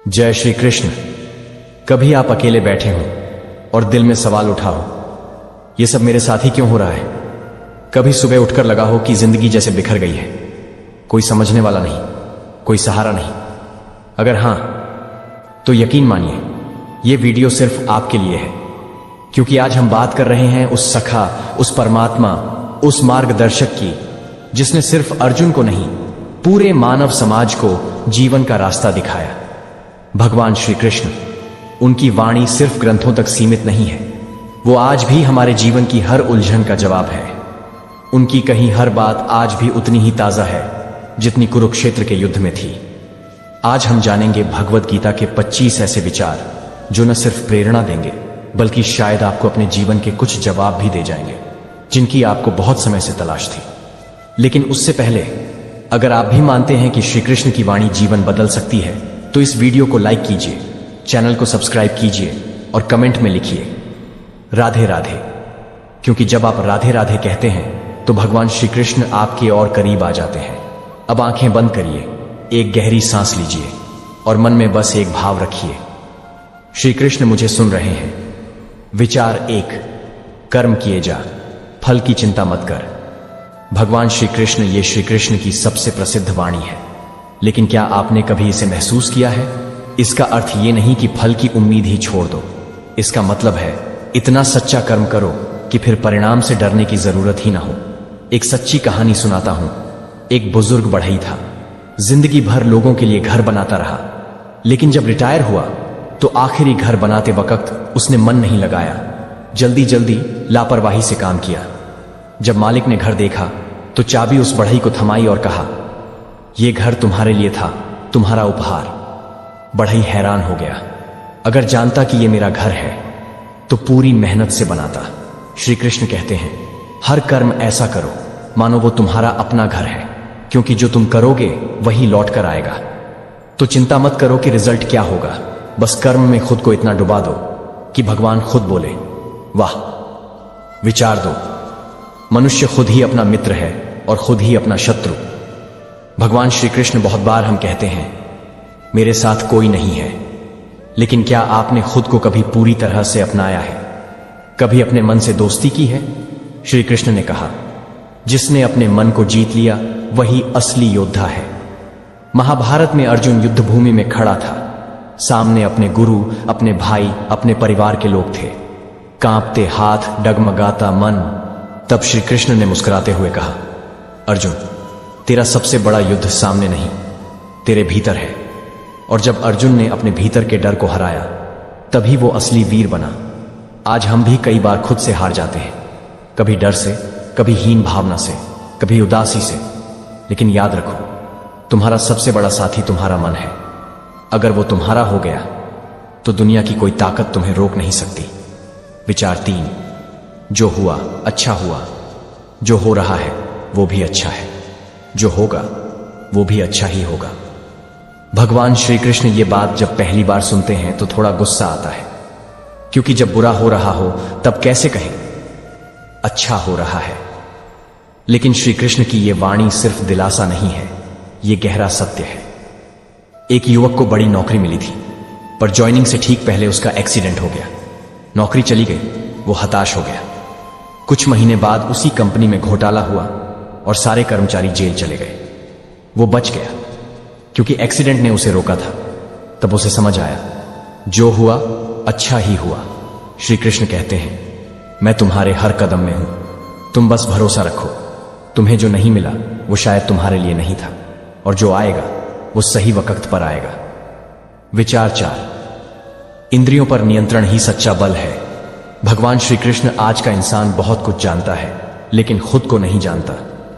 जय श्री कृष्ण। कभी आप अकेले बैठे हो और दिल में सवाल उठा हो, यह सब मेरे साथ ही क्यों हो रहा है? कभी सुबह उठकर लगा हो कि जिंदगी जैसे बिखर गई है, कोई समझने वाला नहीं, कोई सहारा नहीं? अगर हां, तो यकीन मानिए यह वीडियो सिर्फ आपके लिए है, क्योंकि आज हम बात कर रहे हैं उस सखा, उस परमात्मा, उस मार्गदर्शक की, जिसने सिर्फ अर्जुन को नहीं, पूरे मानव समाज को जीवन का रास्ता दिखाया। भगवान श्री कृष्ण। उनकी वाणी सिर्फ ग्रंथों तक सीमित नहीं है, वो आज भी हमारे जीवन की हर उलझन का जवाब है। उनकी कही हर बात आज भी उतनी ही ताजा है जितनी कुरुक्षेत्र के युद्ध में थी। आज हम जानेंगे भगवद गीता के 25 ऐसे विचार जो न सिर्फ प्रेरणा देंगे बल्कि शायद आपको अपने जीवन के कुछ जवाब भी दे जाएंगे, जिनकी आपको बहुत समय से तलाश थी। लेकिन उससे पहले, अगर आप भी मानते हैं कि श्री कृष्ण की वाणी जीवन बदल सकती है, तो इस वीडियो को लाइक कीजिए, चैनल को सब्सक्राइब कीजिए और कमेंट में लिखिए राधे राधे। क्योंकि जब आप राधे राधे कहते हैं तो भगवान श्री कृष्ण आपके और करीब आ जाते हैं। अब आंखें बंद करिए, एक गहरी सांस लीजिए और मन में बस एक भाव रखिए, श्री कृष्ण मुझे सुन रहे हैं। विचार 1, कर्म किए जा, फल की चिंता मत कर। भगवान श्री कृष्ण, ये श्री कृष्ण की सबसे प्रसिद्ध वाणी है, लेकिन क्या आपने कभी इसे महसूस किया है? इसका अर्थ ये नहीं कि फल की उम्मीद ही छोड़ दो। इसका मतलब है इतना सच्चा कर्म करो कि फिर परिणाम से डरने की जरूरत ही ना हो। एक सच्ची कहानी सुनाता हूं। एक बुजुर्ग बढ़ई था, जिंदगी भर लोगों के लिए घर बनाता रहा, लेकिन जब रिटायर हुआ तो आखिरी घर बनाते वक्त उसने मन नहीं लगाया, जल्दी जल्दी लापरवाही से काम किया। जब मालिक ने घर देखा तो चाबी उस बढ़ई को थमाई और कहा, यह घर तुम्हारे लिए था, तुम्हारा उपहार। बढ़ई हैरान हो गया। अगर जानता कि यह मेरा घर है तो पूरी मेहनत से बनाता। श्री कृष्ण कहते हैं, हर कर्म ऐसा करो मानो वो तुम्हारा अपना घर है, क्योंकि जो तुम करोगे वही लौट कर आएगा। तो चिंता मत करो कि रिजल्ट क्या होगा, बस कर्म में खुद को इतना डुबा दो कि भगवान खुद बोले वाह। विचार 2, मनुष्य खुद ही अपना मित्र है और खुद ही अपना शत्रु। भगवान श्री कृष्ण बहुत बार हम कहते हैं, मेरे साथ कोई नहीं है, लेकिन क्या आपने खुद को कभी पूरी तरह से अपनाया है? कभी अपने मन से दोस्ती की है? श्री कृष्ण ने कहा, जिसने अपने मन को जीत लिया वही असली योद्धा है। महाभारत में अर्जुन युद्ध भूमि में खड़ा था, सामने अपने गुरु, अपने भाई, अपने परिवार के लोग थे। कांपते हाथ, डगमगाता मन। तब श्री कृष्ण ने मुस्कुराते हुए कहा, अर्जुन, तेरा सबसे बड़ा युद्ध सामने नहीं, तेरे भीतर है। और जब अर्जुन ने अपने भीतर के डर को हराया, तभी वो असली वीर बना। आज हम भी कई बार खुद से हार जाते हैं, कभी डर से, कभी हीन भावना से, कभी उदासी से। लेकिन याद रखो, तुम्हारा सबसे बड़ा साथी तुम्हारा मन है। अगर वो तुम्हारा हो गया तो दुनिया की कोई ताकत तुम्हें रोक नहीं सकती। विचार 3, जो हुआ अच्छा हुआ, जो हो रहा है वो भी अच्छा है, जो होगा वो भी अच्छा ही होगा। भगवान श्री कृष्ण ये बात जब पहली बार सुनते हैं तो थोड़ा गुस्सा आता है, क्योंकि जब बुरा हो रहा हो तब कैसे कहें अच्छा हो रहा है? लेकिन श्री कृष्ण की ये वाणी सिर्फ दिलासा नहीं है, ये गहरा सत्य है। एक युवक को बड़ी नौकरी मिली थी, पर ज्वाइनिंग से ठीक पहले उसका एक्सीडेंट हो गया। नौकरी चली गई, वो हताश हो गया। कुछ महीने बाद उसी कंपनी में घोटाला हुआ और सारे कर्मचारी जेल चले गए। वो बच गया क्योंकि एक्सीडेंट ने उसे रोका था। तब उसे समझ आया, जो हुआ अच्छा ही हुआ। श्री कृष्ण कहते हैं, मैं तुम्हारे हर कदम में हूं, तुम बस भरोसा रखो। तुम्हें जो नहीं मिला वो शायद तुम्हारे लिए नहीं था, और जो आएगा वो सही वक्त पर आएगा। विचार 4, इंद्रियों पर नियंत्रण ही सच्चा बल है। भगवान श्री कृष्ण, आज का इंसान बहुत कुछ जानता है लेकिन खुद को नहीं जानता।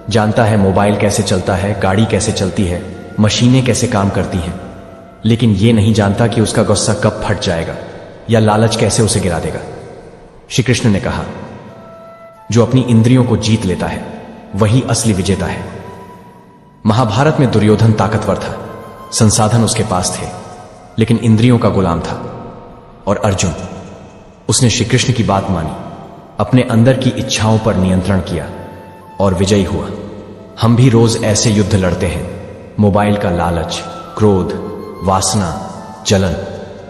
जानता है मोबाइल कैसे चलता है, गाड़ी कैसे चलती है, मशीनें कैसे काम करती हैं, लेकिन यह नहीं जानता कि उसका गुस्सा कब फट जाएगा या लालच कैसे उसे गिरा देगा। श्री कृष्ण ने कहा, जो अपनी इंद्रियों को जीत लेता है वही असली विजेता है। महाभारत में दुर्योधन ताकतवर था, संसाधन उसके पास थे, लेकिन इंद्रियों का गुलाम था। और अर्जुन, उसने श्री कृष्ण की बात मानी, अपने अंदर की इच्छाओं पर नियंत्रण किया और विजयी हुआ। हम भी रोज ऐसे युद्ध लड़ते हैं, मोबाइल का लालच, क्रोध, वासना, जलन।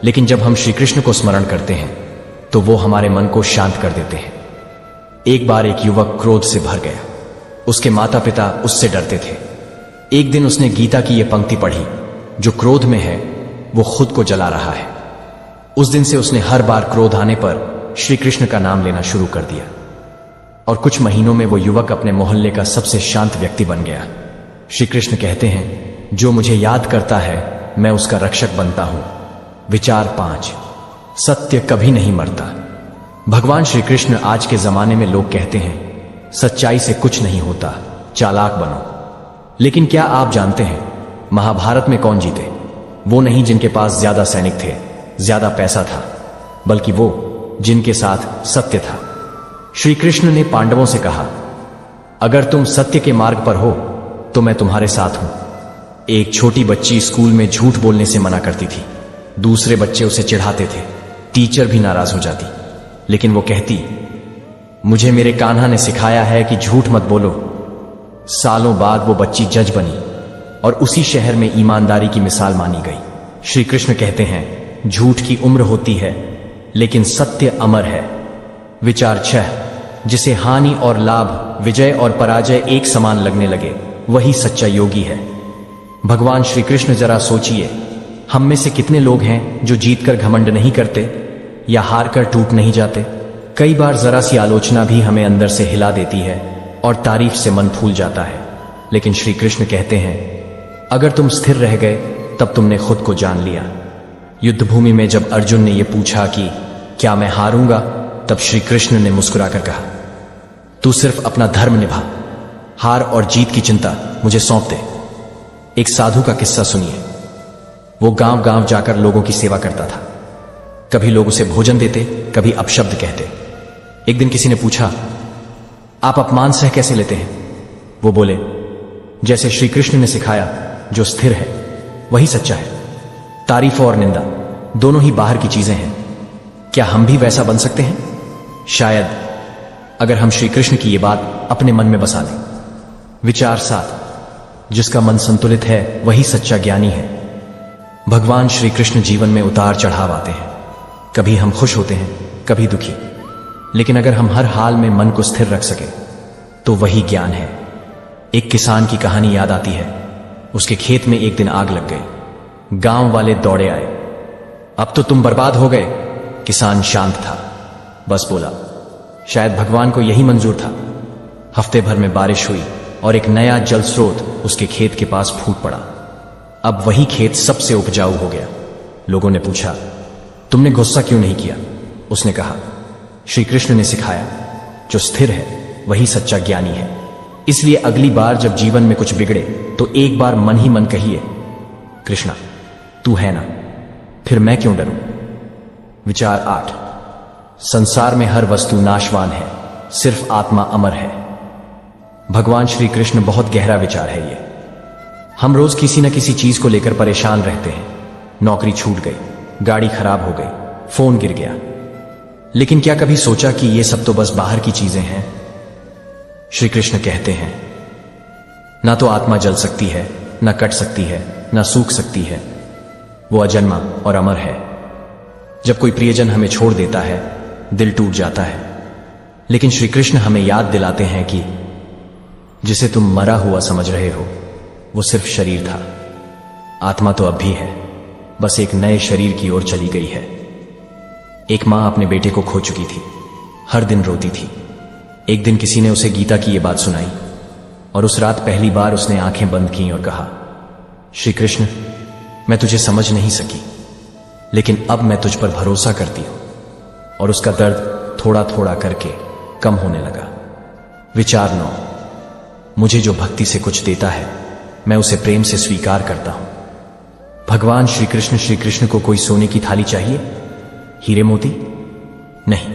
लेकिन जब हम श्री कृष्ण को स्मरण करते हैं तो वो हमारे मन को शांत कर देते हैं। एक बार एक युवक क्रोध से भर गया। उसके माता पिता उससे डरते थे। एक दिन उसने गीता की यह पंक्ति पढ़ी, जो क्रोध में है वो खुद को जला रहा है। उस दिन से उसने हर बार क्रोध आने पर श्री कृष्ण का नाम लेना शुरू कर दिया और कुछ महीनों में वो युवक अपने मोहल्ले का सबसे शांत व्यक्ति बन गया। श्री कृष्ण कहते हैं, जो मुझे याद करता है मैं उसका रक्षक बनता हूं। विचार 5, सत्य कभी नहीं मरता। भगवान श्री कृष्ण आज के जमाने में लोग कहते हैं सच्चाई से कुछ नहीं होता, चालाक बनो। लेकिन क्या आप जानते हैं महाभारत में कौन जीते? वो नहीं जिनके पास ज्यादा सैनिक थे, ज्यादा पैसा था, बल्कि वो जिनके साथ सत्य था। श्री कृष्ण ने पांडवों से कहा, अगर तुम सत्य के मार्ग पर हो तो मैं तुम्हारे साथ हूं। एक छोटी बच्ची स्कूल में झूठ बोलने से मना करती थी। दूसरे बच्चे उसे चिढ़ाते थे, टीचर भी नाराज हो जाती, लेकिन वो कहती, मुझे मेरे कान्हा ने सिखाया है कि झूठ मत बोलो। सालों बाद वो बच्ची जज बनी और उसी शहर में ईमानदारी की मिसाल मानी गई। श्री कृष्ण कहते हैं, झूठ की उम्र होती है लेकिन सत्य अमर है। विचार 6, जिसे हानि और लाभ, विजय और पराजय एक समान लगने लगे, वही सच्चा योगी है। भगवान श्री कृष्ण जरा सोचिए, हम में से कितने लोग हैं जो जीतकर घमंड नहीं करते या हारकर टूट नहीं जाते? कई बार जरा सी आलोचना भी हमें अंदर से हिला देती है और तारीफ से मन फूल जाता है। लेकिन श्री कृष्ण कहते हैं, अगर तुम स्थिर रह गए तब तुमने खुद को जान लिया। युद्ध भूमि में जब अर्जुन ने यह पूछा कि क्या मैं हारूंगा, तब श्री कृष्ण ने मुस्कुराकर कहा, तू सिर्फ अपना धर्म निभा, हार और जीत की चिंता मुझे सौंप दे। एक साधु का किस्सा सुनिए। वो गांव गांव जाकर लोगों की सेवा करता था। कभी लोग उसे भोजन देते, कभी अपशब्द कहते। एक दिन किसी ने पूछा, आप अपमान सह कैसे लेते हैं? वो बोले, जैसे श्री कृष्ण ने सिखाया, जो स्थिर है वही सच्चा है। तारीफ और निंदा दोनों ही बाहर की चीजें हैं। क्या हम भी वैसा बन सकते हैं? शायद, अगर हम श्री कृष्ण की ये बात अपने मन में बसा लें। विचार 7, जिसका मन संतुलित है वही सच्चा ज्ञानी है। भगवान श्री कृष्ण जीवन में उतार चढ़ाव आते हैं। कभी हम खुश होते हैं, कभी दुखी, लेकिन अगर हम हर हाल में मन को स्थिर रख सके तो वही ज्ञान है। एक किसान की कहानी याद आती है। उसके खेत में एक दिन आग लग गई। गांव वाले दौड़े आए। अब तो तुम बर्बाद हो गए। किसान शांत था, बस बोला, शायद भगवान को यही मंजूर था। हफ्ते भर में बारिश हुई और एक नया जल स्रोत उसके खेत के पास फूट पड़ा। अब वही खेत सबसे उपजाऊ हो गया। लोगों ने पूछा, तुमने गुस्सा क्यों नहीं किया? उसने कहा, श्री कृष्ण ने सिखाया, जो स्थिर है वही सच्चा ज्ञानी है। इसलिए अगली बार जब जीवन में कुछ बिगड़े तो एक बार मन ही मन कहिए, कृष्णा तू है ना, फिर मैं क्यों डरूं? विचार 8, संसार में हर वस्तु नाशवान है, सिर्फ आत्मा अमर है। भगवान श्री कृष्ण बहुत गहरा विचार है ये। हम रोज किसी न किसी चीज को लेकर परेशान रहते हैं। नौकरी छूट गई, गाड़ी खराब हो गई, फोन गिर गया। लेकिन क्या कभी सोचा कि ये सब तो बस बाहर की चीजें हैं? श्री कृष्ण कहते हैं, ना तो आत्मा जल सकती है, ना कट सकती है, ना सूख सकती है। वो अजन्मा और अमर है। जब कोई प्रियजन हमें छोड़ देता है, दिल टूट जाता है, लेकिन श्री कृष्ण हमें याद दिलाते हैं कि जिसे तुम मरा हुआ समझ रहे हो वो सिर्फ शरीर था। आत्मा तो अब भी है, बस एक नए शरीर की ओर चली गई है। एक मां अपने बेटे को खो चुकी थी, हर दिन रोती थी। एक दिन किसी ने उसे गीता की यह बात सुनाई और उस रात पहली बार उसने आंखें बंद की और कहा, श्री कृष्ण मैं तुझे समझ नहीं सकी, लेकिन अब मैं तुझ पर भरोसा करती हूं। और उसका दर्द थोड़ा थोड़ा करके कम होने लगा। विचार 9, मुझे जो भक्ति से कुछ देता है मैं उसे प्रेम से स्वीकार करता हूं। भगवान श्री कृष्ण को कोई सोने की थाली चाहिए, हीरे मोती नहीं,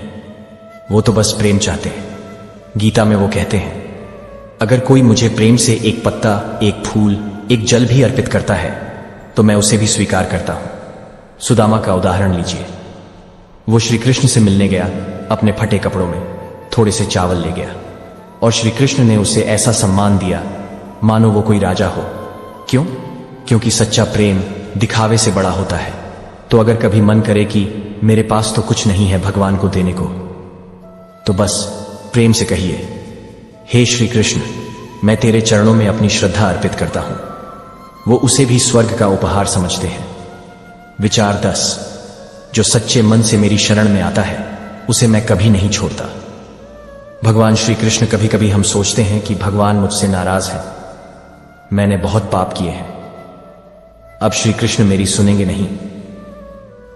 वो तो बस प्रेम चाहते हैं। गीता में वो कहते हैं, अगर कोई मुझे प्रेम से एक पत्ता, एक फूल, एक जल भी अर्पित करता है तो मैं उसे भी स्वीकार करता हूं। सुदामा का उदाहरण लीजिए। वो श्री कृष्ण से मिलने गया, अपने फटे कपड़ों में थोड़े से चावल ले गया और श्री कृष्ण ने उसे ऐसा सम्मान दिया मानो वो कोई राजा हो। क्यों? क्योंकि सच्चा प्रेम दिखावे से बड़ा होता है। तो अगर कभी मन करे कि मेरे पास तो कुछ नहीं है भगवान को देने को, तो बस प्रेम से कहिए, हे श्री कृष्ण, मैं तेरे चरणों में अपनी श्रद्धा अर्पित करता हूं। वो उसे भी स्वर्ग का उपहार समझते हैं। विचार 10। जो सच्चे मन से मेरी शरण में आता है उसे मैं कभी नहीं छोड़ता। भगवान श्री कृष्ण, कभी कभी हम सोचते हैं कि भगवान मुझसे नाराज है, मैंने बहुत पाप किए हैं, अब श्री कृष्ण मेरी सुनेंगे नहीं।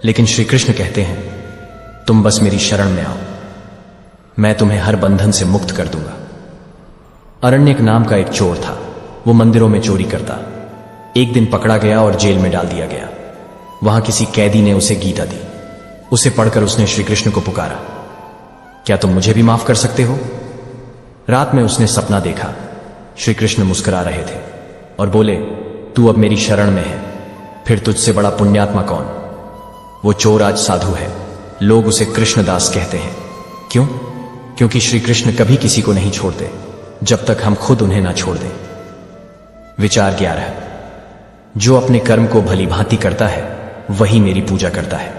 लेकिन श्री कृष्ण कहते हैं, तुम बस मेरी शरण में आओ, मैं तुम्हें हर बंधन से मुक्त कर दूंगा। अरण्यक नाम का एक चोर था। वो मंदिरों में चोरी करता। एक दिन पकड़ा गया और जेल में डाल दिया गया। वहां किसी कैदी ने उसे गीता दी। उसे पढ़कर उसने श्री कृष्ण को पुकारा, क्या तुम मुझे भी माफ कर सकते हो? रात में उसने सपना देखा। श्री कृष्ण मुस्कुरा रहे थे और बोले, तू अब मेरी शरण में है, फिर तुझसे बड़ा पुण्यात्मा कौन? वो चोर आज साधु है। लोग उसे कृष्णदास कहते हैं। क्यों? क्योंकि श्री कृष्ण कभी किसी को नहीं छोड़ते जब तक हम खुद उन्हें ना छोड़ दें। विचार 11। जो अपने कर्म को भली भांति करता है वही मेरी पूजा करता है।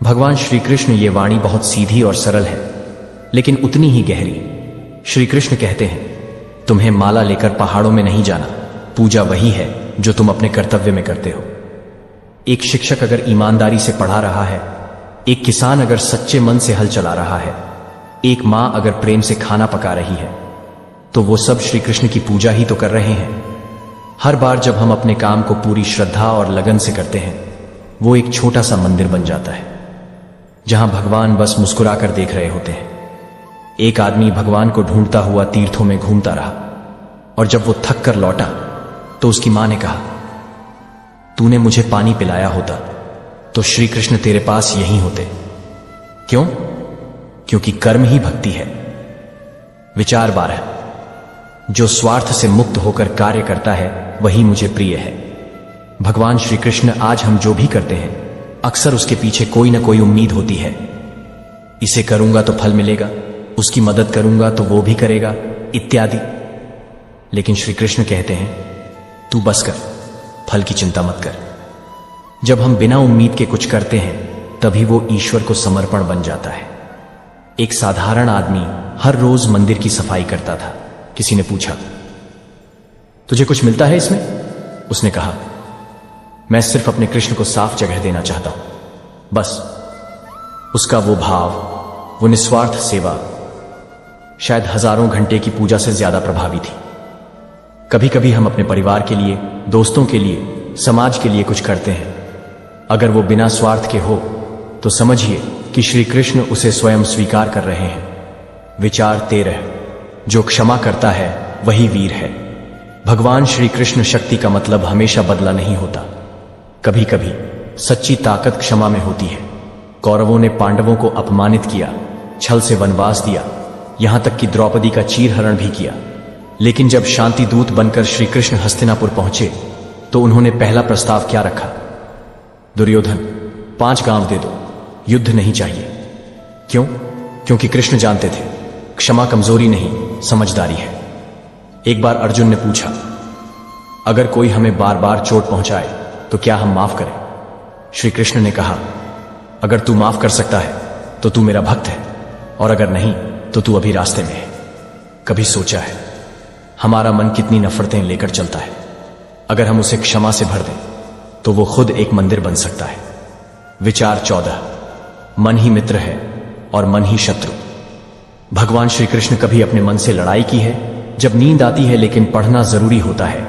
भगवान श्री कृष्ण, ये वाणी बहुत सीधी और सरल है, लेकिन उतनी ही गहरी। श्री कृष्ण कहते हैं, तुम्हें माला लेकर पहाड़ों में नहीं जाना, पूजा वही है जो तुम अपने कर्तव्य में करते हो। एक शिक्षक अगर ईमानदारी से पढ़ा रहा है, एक किसान अगर सच्चे मन से हल चला रहा है, एक मां अगर प्रेम से खाना पका रही है, तो वो सब श्री कृष्ण की पूजा ही तो कर रहे हैं। हर बार जब हम अपने काम को पूरी श्रद्धा और लगन से करते हैं, वो एक छोटा सा मंदिर बन जाता है जहां भगवान बस मुस्कुराकर देख रहे होते हैं। एक आदमी भगवान को ढूंढता हुआ तीर्थों में घूमता रहा, और जब वो थक कर लौटा तो उसकी मां ने कहा, तूने मुझे पानी पिलाया होता तो श्री कृष्ण तेरे पास यहीं होते। क्यों? क्योंकि कर्म ही भक्ति है। विचार 12। जो स्वार्थ से मुक्त होकर कार्य करता है वही मुझे प्रिय है। भगवान श्री कृष्ण, आज हम जो भी करते हैं अक्सर उसके पीछे कोई ना कोई उम्मीद होती है। इसे करूंगा तो फल मिलेगा, उसकी मदद करूंगा तो वो भी करेगा, इत्यादि। लेकिन श्री कृष्ण कहते हैं, तू बस कर, फल की चिंता मत कर। जब हम बिना उम्मीद के कुछ करते हैं तभी वो ईश्वर को समर्पण बन जाता है। एक साधारण आदमी हर रोज मंदिर की सफाई करता था। किसी ने पूछा, तुझे कुछ मिलता है इसमें? उसने कहा, मैं सिर्फ अपने कृष्ण को साफ जगह देना चाहता हूं, बस। उसका वो भाव, वो निस्वार्थ सेवा शायद हजारों घंटे की पूजा से ज्यादा प्रभावी थी। कभी कभी हम अपने परिवार के लिए, दोस्तों के लिए, समाज के लिए कुछ करते हैं। अगर वो बिना स्वार्थ के हो तो समझिए कि श्री कृष्ण उसे स्वयं स्वीकार कर रहे हैं। विचार 13। जो क्षमा करता है वही वीर है। भगवान श्री कृष्ण, शक्ति का मतलब हमेशा बदला नहीं होता। कभी कभी सच्ची ताकत क्षमा में होती है। कौरवों ने पांडवों को अपमानित किया, छल से वनवास दिया, यहां तक कि द्रौपदी का चीरहरण भी किया। लेकिन जब शांति दूत बनकर श्री कृष्ण हस्तिनापुर पहुंचे तो उन्होंने पहला प्रस्ताव क्या रखा? दुर्योधन, 5 गांव दे दो, युद्ध नहीं चाहिए। क्यों? क्योंकि कृष्ण जानते थे क्षमा कमजोरी नहीं, समझदारी है। एक बार अर्जुन ने पूछा, अगर कोई हमें बार बार चोट पहुंचाए तो क्या हम माफ करें? श्री कृष्ण ने कहा, अगर तू माफ कर सकता है तो तू मेरा भक्त है, और अगर नहीं तो तू अभी रास्ते में है। कभी सोचा है हमारा मन कितनी नफरतें लेकर चलता है? अगर हम उसे क्षमा से भर दें तो वो खुद एक मंदिर बन सकता है। विचार 14। मन ही मित्र है और मन ही शत्रु। भगवान श्री कृष्ण कभी अपने मन से लड़ाई की है? जब नींद आती है लेकिन पढ़ना जरूरी होता है,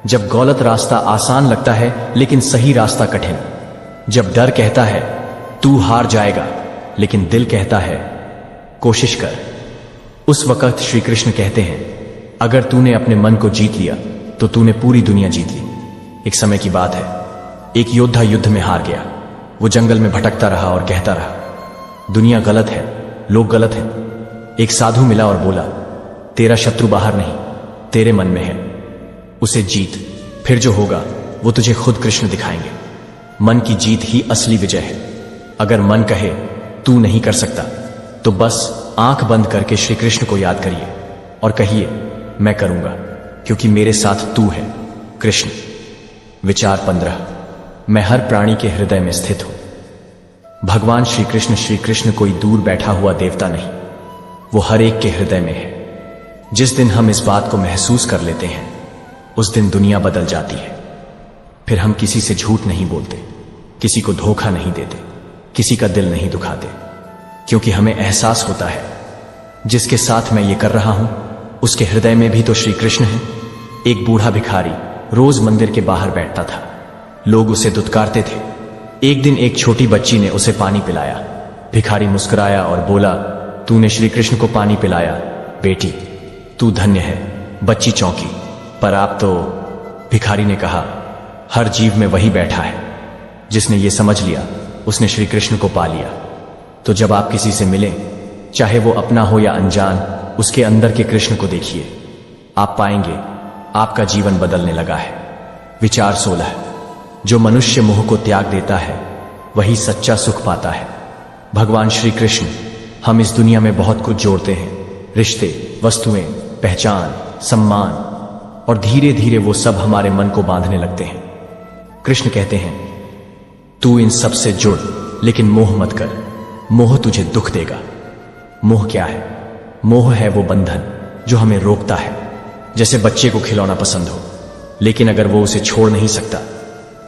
जब गलत रास्ता आसान लगता है लेकिन सही रास्ता कठिन, जब डर कहता है तू हार जाएगा लेकिन दिल कहता है कोशिश कर, उस वक्त श्री कृष्ण कहते हैं, अगर तूने अपने मन को जीत लिया तो तूने पूरी दुनिया जीत ली। एक समय की बात है, एक योद्धा युद्ध में हार गया। वो जंगल में भटकता रहा और कहता रहा, दुनिया गलत है, लोग गलत हैं। एक साधु मिला और बोला, तेरा शत्रु बाहर नहीं, तेरे मन में है, उसे जीत, फिर जो होगा वो तुझे खुद कृष्ण दिखाएंगे। मन की जीत ही असली विजय है। अगर मन कहे तू नहीं कर सकता तो बस आंख बंद करके श्री कृष्ण को याद करिए और कहिए, मैं करूंगा क्योंकि मेरे साथ तू है कृष्ण। विचार 15। मैं हर प्राणी के हृदय में स्थित हूं। भगवान श्री कृष्ण कोई दूर बैठा हुआ देवता नहीं, वो हर एक के हृदय में है। जिस दिन हम इस बात को महसूस कर लेते हैं, उस दिन दुनिया बदल जाती है। फिर हम किसी से झूठ नहीं बोलते, किसी को धोखा नहीं देते, किसी का दिल नहीं दुखाते, क्योंकि हमें एहसास होता है जिसके साथ मैं ये कर रहा हूं उसके हृदय में भी तो श्री कृष्ण है। एक बूढ़ा भिखारी रोज मंदिर के बाहर बैठता था। लोग उसे दुत्कारते थे। एक दिन एक छोटी बच्ची ने उसे पानी पिलाया। भिखारी मुस्कुराया और बोला, तूने श्री कृष्ण को पानी पिलाया, बेटी तू धन्य है। बच्ची चौंकी, पर आप तो। भिखारी ने कहा, हर जीव में वही बैठा है। जिसने ये समझ लिया उसने श्री कृष्ण को पा लिया। तो जब आप किसी से मिलें, चाहे वो अपना हो या अनजान, उसके अंदर के कृष्ण को देखिए। आप पाएंगे आपका जीवन बदलने लगा है। विचार 16। जो मनुष्य मोह को त्याग देता है वही सच्चा सुख पाता है। भगवान श्री कृष्ण हम इस दुनिया में बहुत कुछ जोड़ते हैं, रिश्ते, वस्तुएं, पहचान, सम्मान, और धीरे धीरे वो सब हमारे मन को बांधने लगते हैं। कृष्ण कहते हैं, तू इन सब से जुड़, लेकिन मोह मत कर। मोह तुझे दुख देगा। मोह क्या है? मोह है वो बंधन जो हमें रोकता है। जैसे बच्चे को खिलौना पसंद हो, लेकिन अगर वो उसे छोड़ नहीं सकता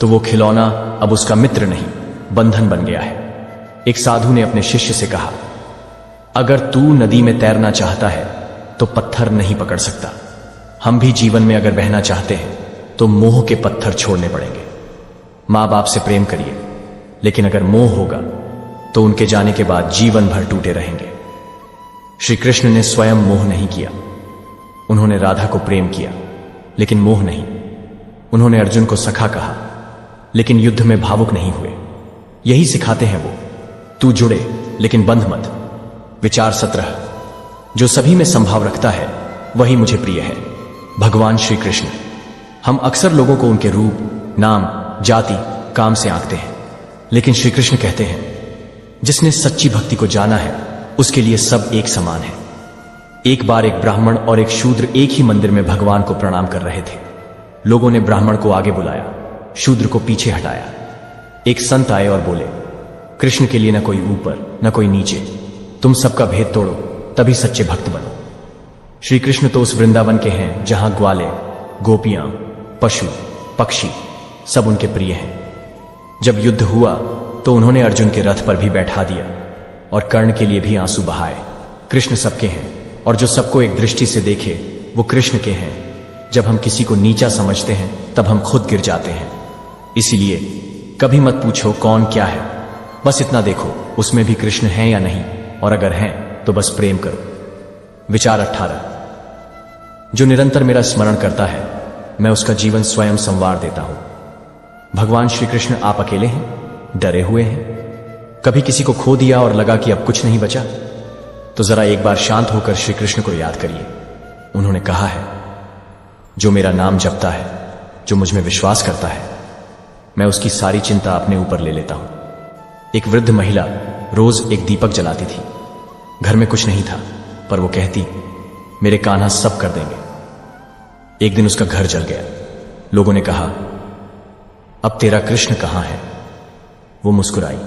तो वो खिलौना अब उसका मित्र नहीं, बंधन बन गया है। एक साधु ने अपने शिष्य से कहा, अगर तू नदी में तैरना चाहता है तो पत्थर नहीं पकड़ सकता। हम भी जीवन में अगर बहना चाहते हैं तो मोह के पत्थर छोड़ने पड़ेंगे। मां बाप से प्रेम करिए, लेकिन अगर मोह होगा तो उनके जाने के बाद जीवन भर टूटे रहेंगे। श्री कृष्ण ने स्वयं मोह नहीं किया। उन्होंने राधा को प्रेम किया, लेकिन मोह नहीं। उन्होंने अर्जुन को सखा कहा, लेकिन युद्ध में भावुक नहीं हुए। यही सिखाते हैं वो, तू जुड़े लेकिन बंध मत। विचार 17। जो सभी में संभाव रखता है वही मुझे प्रिय है। भगवान श्री कृष्ण हम अक्सर लोगों को उनके रूप, नाम, जाति, काम से आंकते हैं, लेकिन श्री कृष्ण कहते हैं, जिसने सच्ची भक्ति को जाना है उसके लिए सब एक समान है। एक बार एक ब्राह्मण और एक शूद्र एक ही मंदिर में भगवान को प्रणाम कर रहे थे। लोगों ने ब्राह्मण को आगे बुलाया, शूद्र को पीछे हटाया। एक संत आए और बोले, कृष्ण के लिए न कोई ऊपर न कोई नीचे, तुम सबका भेद तोड़ो, तभी सच्चे भक्त बनो। श्री कृष्ण तो उस वृंदावन के हैं जहां ग्वाले, गोपियां, पशु, पक्षी सब उनके प्रिय हैं। जब युद्ध हुआ तो उन्होंने अर्जुन के रथ पर भी बैठा दिया और कर्ण के लिए भी आंसू बहाए। कृष्ण सबके हैं, और जो सबको एक दृष्टि से देखे वो कृष्ण के हैं। जब हम किसी को नीचा समझते हैं तब हम खुद गिर जाते हैं। इसीलिए कभी मत पूछो कौन क्या है, बस इतना देखो उसमें भी कृष्ण है या नहीं, और अगर हैं तो बस प्रेम करो। विचार 18। जो निरंतर मेरा स्मरण करता है मैं उसका जीवन स्वयं संवार देता हूं। भगवान श्री कृष्ण आप अकेले हैं, डरे हुए हैं? कभी किसी को खो दिया और लगा कि अब कुछ नहीं बचा? तो जरा एक बार शांत होकर श्री कृष्ण को याद करिए। उन्होंने कहा है, जो मेरा नाम जपता है, जो मुझ में विश्वास करता है, मैं उसकी सारी चिंता अपने ऊपर ले लेता हूं। एक वृद्ध महिला रोज एक दीपक जलाती थी। घर में कुछ नहीं था, पर वो कहती, मेरे कान्हा सब कर देंगे। एक दिन उसका घर जल गया। लोगों ने कहा, अब तेरा कृष्ण कहां है? वो मुस्कुराई,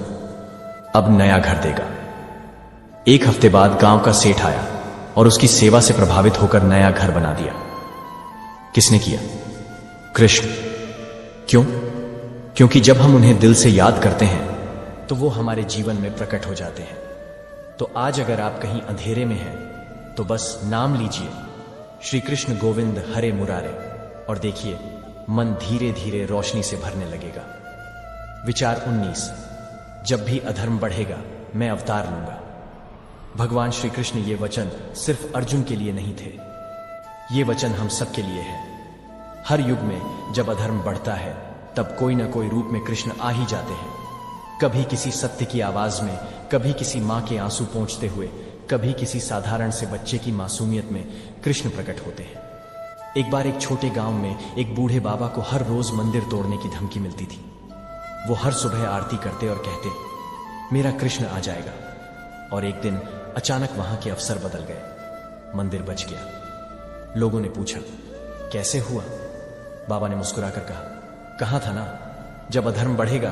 अब नया घर देगा। एक हफ्ते बाद गांव का सेठ आया और उसकी सेवा से प्रभावित होकर नया घर बना दिया। किसने किया? कृष्ण। क्यों? क्योंकि जब हम उन्हें दिल से याद करते हैं तो वो हमारे जीवन में प्रकट हो जाते हैं। तो आज अगर आप कहीं अंधेरे में हैं तो बस नाम लीजिए, श्री कृष्ण गोविंद हरे मुरारे, और देखिए मन धीरे धीरे रोशनी से भरने लगेगा। विचार 19। जब भी अधर्म बढ़ेगा मैं अवतार लूंगा। भगवान श्री कृष्ण ये वचन सिर्फ अर्जुन के लिए नहीं थे, ये वचन हम सबके लिए है। हर युग में जब अधर्म बढ़ता है तब कोई ना कोई रूप में कृष्ण आ ही जाते हैं। कभी किसी सत्य की आवाज में, कभी किसी मां के आंसू पोंछते हुए, कभी किसी साधारण से बच्चे की मासूमियत में कृष्ण प्रकट होते हैं। एक बार एक छोटे गांव में एक बूढ़े बाबा को हर रोज मंदिर तोड़ने की धमकी मिलती थी। वो हर सुबह आरती करते और कहते, मेरा कृष्ण आ जाएगा। और एक दिन अचानक वहां के अफसर बदल गए, मंदिर बच गया। लोगों ने पूछा, कैसे हुआ? बाबा ने मुस्कुराकर कहा, कहा था ना, जब अधर्म बढ़ेगा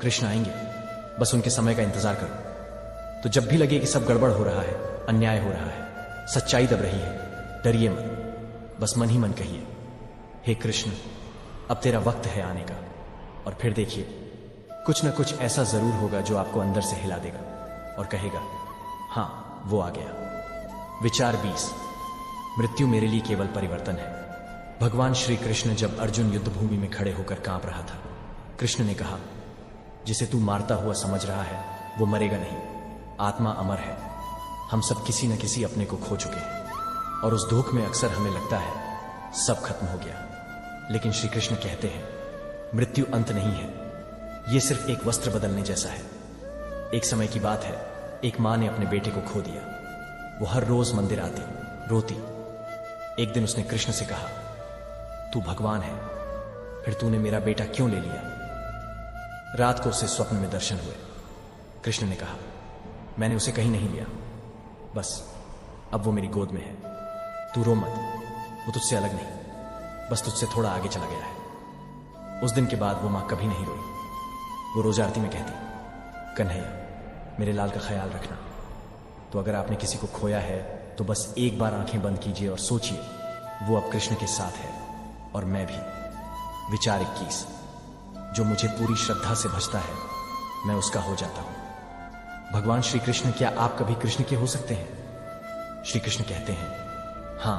कृष्ण आएंगे, बस उनके समय का इंतजार करो। तो जब भी लगे कि सब गड़बड़ हो रहा है, अन्याय हो रहा है, सच्चाई दब रही है, डरिए मत, बस मन ही मन कहिए, हे कृष्ण अब तेरा वक्त है आने का। और फिर देखिए, कुछ न कुछ ऐसा जरूर होगा जो आपको अंदर से हिला देगा और कहेगा, हाँ वो आ गया। विचार 20। मृत्यु मेरे लिए केवल परिवर्तन है। भगवान श्री कृष्ण जब अर्जुन युद्ध भूमि में खड़े होकर कांप रहा था, कृष्ण ने कहा, जिसे तू मारता हुआ समझ रहा है वो मरेगा नहीं, आत्मा अमर है। हम सब किसी न किसी अपने को खो चुके हैं और उस दुख में अक्सर हमें लगता है सब खत्म हो गया, लेकिन श्री कृष्ण कहते हैं मृत्यु अंत नहीं है, ये सिर्फ एक वस्त्र बदलने जैसा है। एक समय की बात है, एक मां ने अपने बेटे को खो दिया। वो हर रोज मंदिर आती, रोती। एक दिन उसने कृष्ण से कहा, तू भगवान है, फिर तूने मेरा बेटा क्यों ले लिया? रात को उसे स्वप्न में दर्शन हुए। कृष्ण ने कहा, मैंने उसे कहीं नहीं लिया, बस अब वो मेरी गोद में है। तू रो मत, वो तुझसे अलग नहीं, बस तुझसे थोड़ा आगे चला गया है। उस दिन के बाद वो मां कभी नहीं रोई। वो रोज आरती में कहती, कन्हैया मेरे लाल का ख्याल रखना। तो अगर आपने किसी को खोया है तो बस एक बार आंखें बंद कीजिए और सोचिए, वो अब कृष्ण के साथ है और मैं भी। विचार 21। जो मुझे पूरी श्रद्धा से भजता है मैं उसका हो जाता हूं। भगवान श्री कृष्ण, क्या आप कभी कृष्ण के हो सकते हैं? श्री कृष्ण कहते हैं, हां,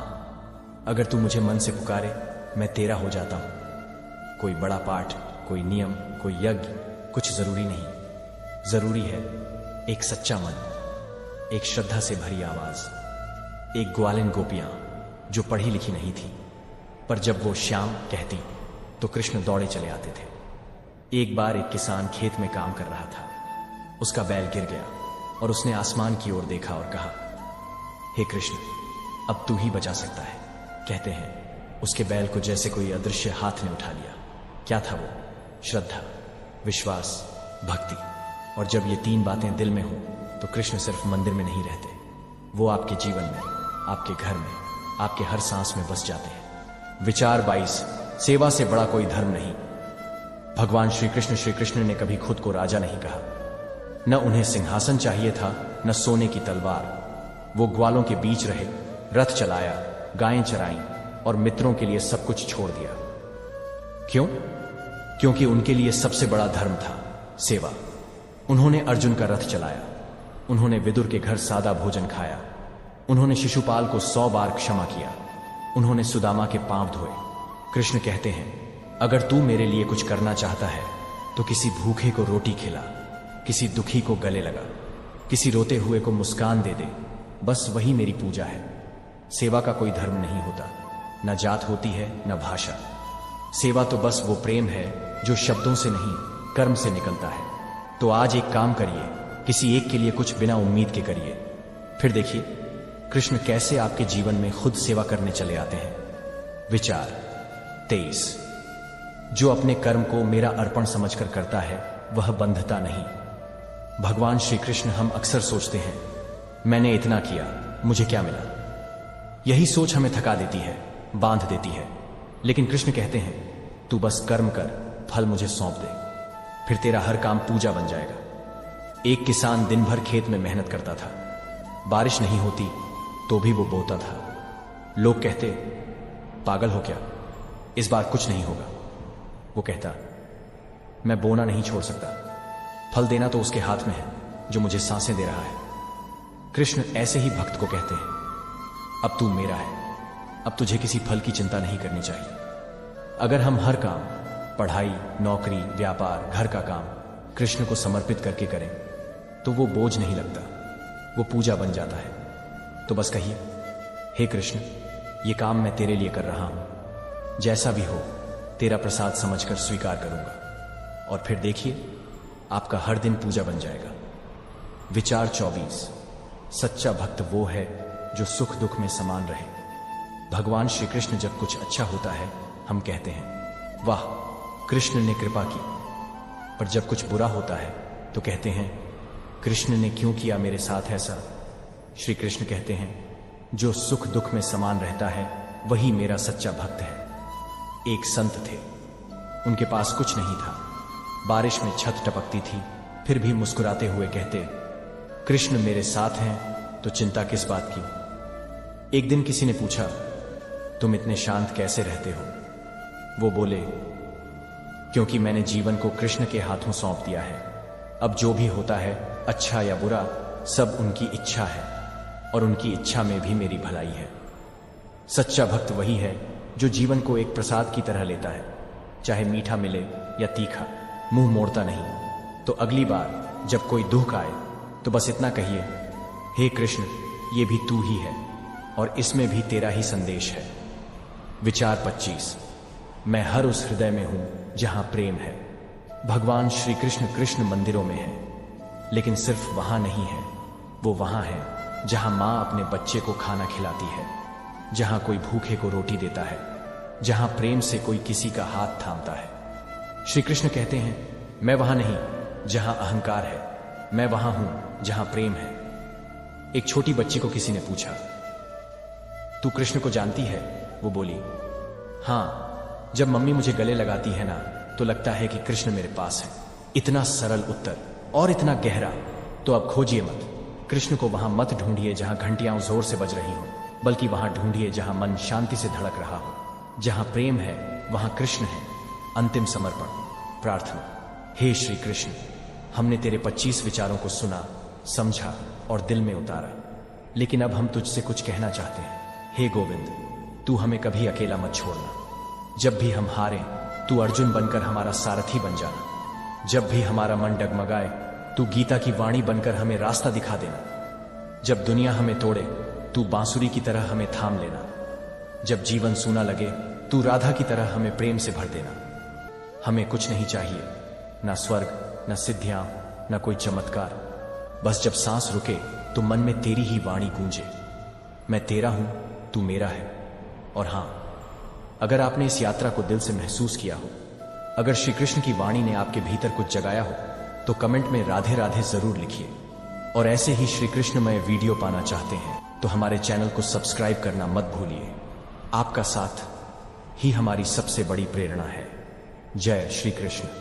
अगर तू मुझे मन से पुकारे मैं तेरा हो जाता हूं। कोई बड़ा पाठ, कोई नियम, कोई यज्ञ कुछ जरूरी नहीं। जरूरी है एक सच्चा मन, एक श्रद्धा से भरी आवाज, एक ग्वालिन गोपियां जो पढ़ी लिखी नहीं थी, पर जब वो श्याम कहती तो कृष्ण दौड़े चले आते थे। एक बार एक किसान खेत में काम कर रहा था। उसका बैल गिर गया और उसने आसमान की ओर देखा और कहा, हे कृष्ण अब तू ही बचा सकता है। कहते हैं उसके बैल को जैसे कोई अदृश्य हाथ ने उठा लिया। क्या था वो? श्रद्धा, विश्वास, भक्ति। और जब ये तीन बातें दिल में हो तो कृष्ण सिर्फ मंदिर में नहीं रहते, वो आपके जीवन में, आपके घर में, आपके हर सांस में बस जाते हैं। विचार 22। सेवा से बड़ा कोई धर्म नहीं। भगवान श्री कृष्ण ने कभी खुद को राजा नहीं कहा। न उन्हें सिंहासन चाहिए था, न सोने की तलवार। वो ग्वालों के बीच रहे, रथ चलाया, गायें चराईं और मित्रों के लिए सब कुछ छोड़ दिया। क्यों? क्योंकि उनके लिए सबसे बड़ा धर्म था सेवा। उन्होंने अर्जुन का रथ चलाया, उन्होंने विदुर के घर सादा भोजन खाया, उन्होंने शिशुपाल को 100 बार क्षमा किया, उन्होंने सुदामा के पांव धोए। कृष्ण कहते हैं, अगर तू मेरे लिए कुछ करना चाहता है तो किसी भूखे को रोटी खिला, किसी दुखी को गले लगा, किसी रोते हुए को मुस्कान दे दे, बस वही मेरी पूजा है। सेवा का कोई धर्म नहीं होता, न जात होती है न भाषा। सेवा तो बस वो प्रेम है जो शब्दों से नहीं कर्म से निकलता है। तो आज एक काम करिए, किसी एक के लिए कुछ बिना उम्मीद के करिए, फिर देखिए कृष्ण कैसे आपके जीवन में खुद सेवा करने चले आते हैं। विचार 23। जो अपने कर्म को मेरा अर्पण समझकर करता है वह बंधता नहीं। भगवान श्री कृष्ण, हम अक्सर सोचते हैं मैंने इतना किया, मुझे क्या मिला। यही सोच हमें थका देती है, बांध देती है। लेकिन कृष्ण कहते हैं, तू बस कर्म कर, फल मुझे सौंप दे, फिर तेरा हर काम पूजा बन जाएगा। एक किसान दिन भर खेत में मेहनत करता था, बारिश नहीं होती तो भी वो बोता था। लोग कहते, पागल हो क्या, इस बार कुछ नहीं होगा। वो कहता, मैं बोना नहीं छोड़ सकता, फल देना तो उसके हाथ में है जो मुझे सांसें दे रहा है। कृष्ण ऐसे ही भक्त को कहते हैं, अब तू मेरा है, अब तुझे किसी फल की चिंता नहीं करनी चाहिए। अगर हम हर काम, पढ़ाई, नौकरी, व्यापार, घर का काम कृष्ण को समर्पित करके करें तो वो बोझ नहीं लगता, वो पूजा बन जाता है। तो बस कहिए, हे कृष्ण ये काम मैं तेरे लिए कर रहा हूं, जैसा भी हो तेरा प्रसाद समझकर स्वीकार करूंगा। और फिर देखिए आपका हर दिन पूजा बन जाएगा। विचार 24। सच्चा भक्त वो है जो सुख दुख में समान रहे। भगवान श्री कृष्ण जब कुछ अच्छा होता है हम कहते हैं, वाह कृष्ण ने कृपा की। पर जब कुछ बुरा होता है तो कहते हैं, कृष्ण ने क्यों किया मेरे साथ ऐसा। श्री कृष्ण कहते हैं, जो सुख दुख में समान रहता है वही मेरा सच्चा भक्त है। एक संत थे, उनके पास कुछ नहीं था, बारिश में छत टपकती थी, फिर भी मुस्कुराते हुए कहते, कृष्ण मेरे साथ हैं तो चिंता किस बात की। एक दिन किसी ने पूछा, तुम इतने शांत कैसे रहते हो? वो बोले, क्योंकि मैंने जीवन को कृष्ण के हाथों सौंप दिया है। अब जो भी होता है, अच्छा या बुरा, सब उनकी इच्छा है और उनकी इच्छा में भी मेरी भलाई है। सच्चा भक्त वही है जो जीवन को एक प्रसाद की तरह लेता है, चाहे मीठा मिले या तीखा, मुंह मोड़ता नहीं। तो अगली बार जब कोई दुख आए तो बस इतना कहिए, हे कृष्ण, ये भी तू ही है और इसमें भी तेरा ही संदेश है। विचार 25। मैं हर उस हृदय में हूं जहां प्रेम है। भगवान श्री कृष्ण कृष्ण मंदिरों में है, लेकिन सिर्फ वहां नहीं है, वो वहां है जहां मां अपने बच्चे को खाना खिलाती है, जहां कोई भूखे को रोटी देता है, जहां प्रेम से कोई किसी का हाथ थामता है। श्री कृष्ण कहते हैं, मैं वहां नहीं जहां अहंकार है, मैं वहां हूं जहां प्रेम है। एक छोटी बच्ची को किसी ने पूछा, तू कृष्ण को जानती है? वो बोली, हां, जब मम्मी मुझे गले लगाती है ना, तो लगता है कि कृष्ण मेरे पास है। इतना सरल उत्तर और इतना गहरा। तो अब खोजिए मत, कृष्ण को वहां मत ढूंढिए जहां घंटियां जोर से बज रही हो, बल्कि वहां ढूंढिए जहां मन शांति से धड़क रहा हो। जहां प्रेम है वहां कृष्ण है। अंतिम समर्पण, प्रार्थना। हे श्री कृष्ण, हमने तेरे 25 विचारों को सुना, समझा और दिल में उतारा, लेकिन अब हम तुझसे कुछ कहना चाहते हैं। हे गोविंद, तू हमें कभी अकेला मत छोड़ना। जब भी हम हारें, तू अर्जुन बनकर हमारा सारथी बन जाना। जब भी हमारा मन डगमगाए, तू गीता की वाणी बनकर हमें रास्ता दिखा देना। जब दुनिया हमें तोड़े, तू बांसुरी की तरह हमें थाम लेना। जब जीवन सूना लगे, तू राधा की तरह हमें प्रेम से भर देना। हमें कुछ नहीं चाहिए, ना स्वर्ग, ना सिद्धियां, ना कोई चमत्कार। बस जब सांस रुके तो मन में तेरी ही वाणी गूंजे, मैं तेरा हूं, तू मेरा है। और हां, अगर आपने इस यात्रा को दिल से महसूस किया हो, अगर श्री कृष्ण की वाणी ने आपके भीतर कुछ जगाया हो, तो कमेंट में राधे राधे जरूर लिखिए। और ऐसे ही श्री कृष्णमय वीडियो पाना चाहते हैं तो हमारे चैनल को सब्सक्राइब करना मत भूलिए। आपका साथ ही हमारी सबसे बड़ी प्रेरणा है। जय श्री कृष्ण।